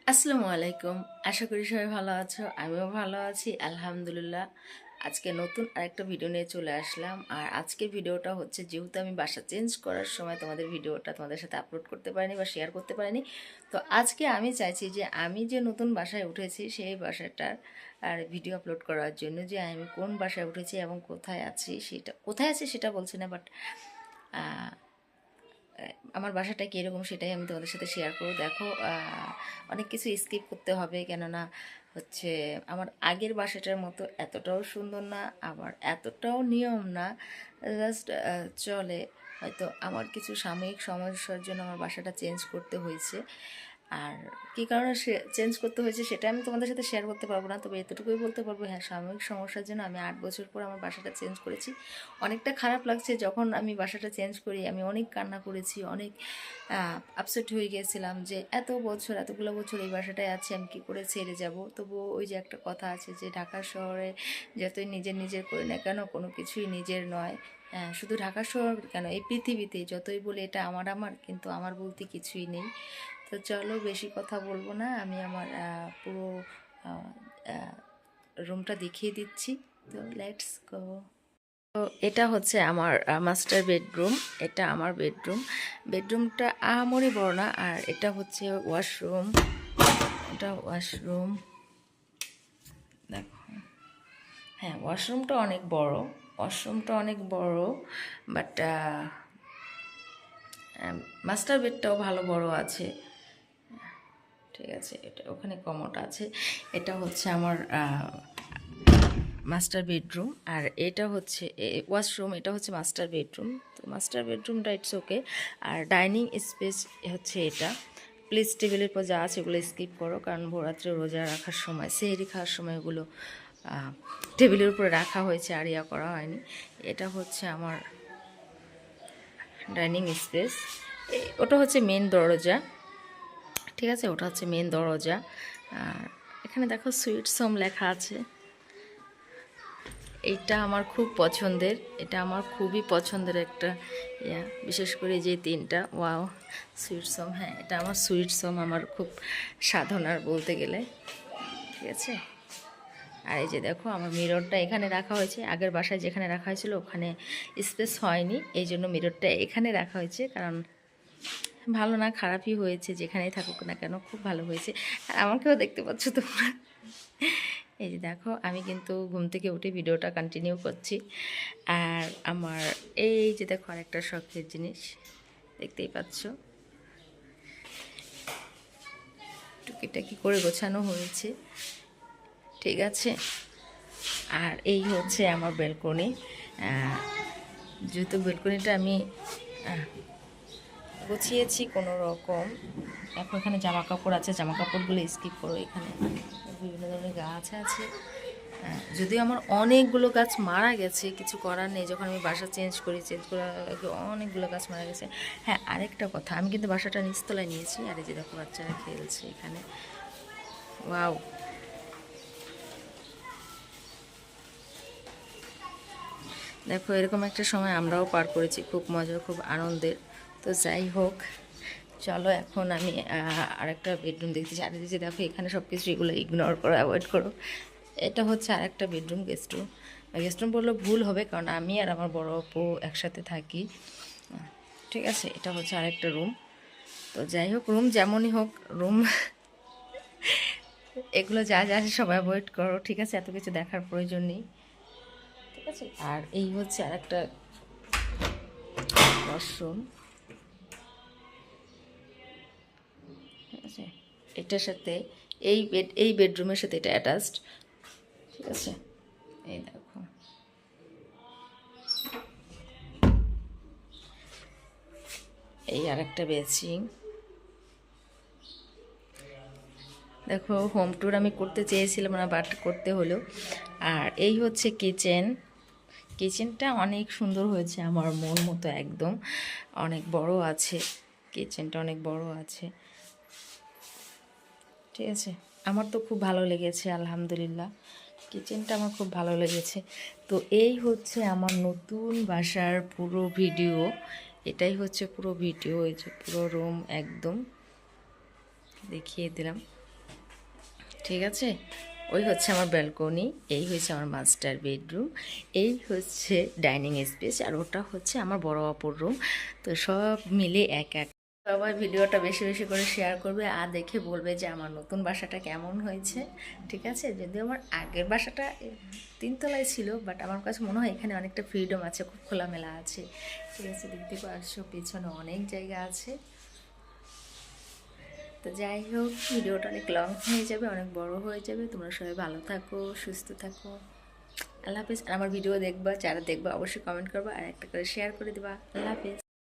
আসসালামু আলাইকুম। আশা করি সবাই ভালো আছো, আমিও ভালো আছি আলহামদুলিল্লাহ। আজকে নতুন আরেকটা ভিডিও নিয়ে চলে আসলাম। আর আজকের ভিডিওটা হচ্ছে, যেহেতু আমি বাসা চেঞ্জ করার সময় তোমাদের সাথে আপলোড করতে পারিনি বা শেয়ার করতে পারিনি, তো আজকে আমি চাইছি যে আমি যে নতুন বাসায় উঠেছি সেই বাসাটার আর ভিডিও আপলোড করার জন্য, যে আমি কোন বাসায় উঠেছি এবং কোথায় আছি সেটা বলছি না, বাট আমার বাসাটা কীরকম সেটাই আমি তোমাদের সাথে শেয়ার করবো। দেখো, অনেক কিছু স্কিপ করতে হবে, কেননা হচ্ছে আমার আগের বাসাটার মতো এতটাও সুন্দর না, আবার এতটাও নিয়ম না, জাস্ট চলে। হয়তো আমার কিছু সাময়িক সমস্যার জন্য আমার বাসাটা চেঞ্জ করতে হয়েছে। আর কী কারণে চেঞ্জ করতে হয়েছে সেটা আমি তোমাদের সাথে শেয়ার করতে পারবো না, তবে এতটুকুই বলতে পারবো, হ্যাঁ, সাময়িক সমস্যার জন্য আমি 8 বছর পর আমার বাসাটা চেঞ্জ করেছি। অনেকটা খারাপ লাগছে যখন আমি বাসাটা চেঞ্জ করি, আমি অনেক কান্না করেছি, অনেক আপসেট হয়ে গিয়েছিলাম যে এতগুলো বছর এই বাসাটায় আছি, আমি কী করে ছেড়ে যাব। তবুও ওই যে একটা কথা আছে যে ঢাকা শহরে যতই নিজের করি না কেন, কোনো কিছুই নিজের নয়। শুধু ঢাকা শহর কেন, এই পৃথিবীতে যতই বলে এটা আমার কিন্তু আমার বলতে কিছুই নেই। তো চলো, বেশি কথা বলবো না, আমি আমার পুরো রুমটা দেখিয়ে দিচ্ছি। তো লেটস গো। তো এটা হচ্ছে আমার মাস্টার বেডরুম। এটা আমার বেডরুমটা আহামরি বড় না। আর এটা হচ্ছে ওয়াশরুম। এটা ওয়াশরুম, দেখো। হ্যাঁ, ওয়াশরুমটা অনেক বড়, বাট মাস্টার বেডটাও ভালো বড় আছে। ঠিক আছে, এটা ওখানে কমোড আছে। এটা হচ্ছে আমার মাস্টার বেডরুম। আর এটা হচ্ছে ওয়াশরুম, এটা হচ্ছে মাস্টার বেডরুম। তো মাস্টার বেডরুমটা ইটস ওকে। আর ডাইনিং স্পেস হচ্ছে এটা। প্লিজ টেবিলের পর যা আছে ওগুলো স্কিপ করো, কারণ ভোররাত্রে রোজা রাখার সময়, সেহরি খাওয়ার সময় ওগুলো টেবিলের উপরে রাখা হয়েছে, আর ইয়া করা হয়নি। এটা হচ্ছে আমার ডাইনিং স্পেস। ওটা হচ্ছে মেন দরজা। ঠিক আছে, ওটা হচ্ছে মেন দরজা। আর এখানে দেখো সুইটস হোম লেখা আছে। এইটা আমার খুব পছন্দের, এটা আমার খুবই পছন্দের একটা ইয়া, বিশেষ করে যে তিনটা, ওয়াও, সুইটস হোম। হ্যাঁ, এটা আমার সুইটস হোম, আমার খুব সাধনার বলতে গেলে। ঠিক আছে। আর এই যে দেখো, আমার মিররটা এখানে রাখা হয়েছে। আগের বাসায় যেখানে রাখা হয়েছিল ওখানে স্পেস হয়নি, এই জন্য মিররটা এখানে রাখা হয়েছে। কারণ ভালো না, খারাপই হয়েছে, যেখানেই থাকুক না কেন খুব ভালো হয়েছে। আর আমাকেও দেখতে পাচ্ছ তোমরা। এই যে দেখো, আমি কিন্তু ঘুম থেকে উঠে ভিডিওটা কন্টিনিউ করছি। আর আমার এই যে দেখো, আরেকটা শখের জিনিস দেখতেই পাচ্ছ, টুকিটাকি করে গোছানো হয়েছে। ঠিক আছে। আর এই হচ্ছে আমার ব্যালকনি। যেহেতু ব্যালকনিটা আমি গুছিয়েছি কোনো রকম। এখন এখানে জামা কাপড় আছে, জামা কাপড়গুলো স্কিপ করো। এখানে বিভিন্ন ধরনের গাছ আছে। যদিও আমার অনেকগুলো গাছ মারা গেছে, কিছু করার নেই, যখন আমি বাসা চেঞ্জ করার আগে অনেকগুলো গাছ মারা গেছে। হ্যাঁ, আরেকটা কথা, আমি কিন্তু বাসাটা নিচতলায় নিয়েছি। আর এই যে দেখো, বাচ্চারা খেলছে এখানে। ওয়াও, দেখো, এরকম একটা সময় আমরাও পার করেছি, খুব মজার, খুব আনন্দের। তো যাই হোক, চলো এখন আমি আরেকটা বেডরুম দেখতেছি। আর এই যে দেখো, এখানে সব কিছু এগুলো ইগনোর করো, অ্যাভয়েড করো। এটা হচ্ছে আরেকটা বেডরুম, গেস্ট রুম বললে ভুল হবে, কারণ আমি আর আমার বড় আপু একসাথে থাকি। ঠিক আছে, এটা হচ্ছে আরেকটা রুম। তো যাই হোক, রুম যেমনই হোক, রুম এগুলো যা যা আছে সব অ্যাভয়েড করো। ঠিক আছে, এত কিছু দেখার প্রয়োজন নেই। ঠিক আছে। আর এই হচ্ছে আরেকটা ওয়াশরুম। ঠিক আছে, এটার সাথে এই বেডরুমের সাথে এটা অ্যাটাচড। ঠিক আছে, এই দেখো, এই আরেকটা বেসিং। দেখো, হোম ট্যুর আমি করতে চেয়েছিলাম না, বাট করতে হলো। আর এই হচ্ছে কিচেনটা অনেক সুন্দর হয়েছে, আমার মন মতো একদম। অনেক বড় আছে, কিচেনটা অনেক বড় আছে। ঠিক আছে, আমার তো খুব ভালো লেগেছে আলহামদুলিল্লাহ, কিচেনটা আমার খুব ভালো লেগেছে। তো এই হচ্ছে আমার নতুন বাসার পুরো ভিডিও। এটাই হচ্ছে পুরো ভিডিও। এই যে পুরো রুম একদম দেখিয়ে দিলাম। ঠিক আছে, ওই হচ্ছে আমার ব্যালকনি, এই হচ্ছে আমার মাস্টার বেডরুম, এই হচ্ছে ডাইনিং স্পেস, আর ওটা হচ্ছে আমার বড় অপর রুম। তো সব মিলে এক এক সবাই ভিডিওটা বেশি বেশি করে শেয়ার করবে আর দেখে বলবে যে আমার নতুন বাসাটা কেমন হয়েছে। ঠিক আছে, যদিও আমার আগের বাসাটা তিনতলায় ছিল, বাট আমার কাছে মনে হয় এখানে অনেকটা ফ্রিডম আছে, খুব খোলামেলা আছে। ঠিক আছে, দিক থেকে আসছো, পিছনে অনেক জায়গা আছে। তো যাই হোক, ভিডিওটা অনেক লং হয়ে যাবে, অনেক বড় হয়ে যাবে। তোমরা সবাই ভালো থাকো, সুস্থ থাকো। আল্লাহ হাফিজ। আর আমার ভিডিও দেখবা, যারা দেখবা অবশ্যই কমেন্ট করবা আর একটা করে শেয়ার করে দেবা। আল্লাহ হাফিজ।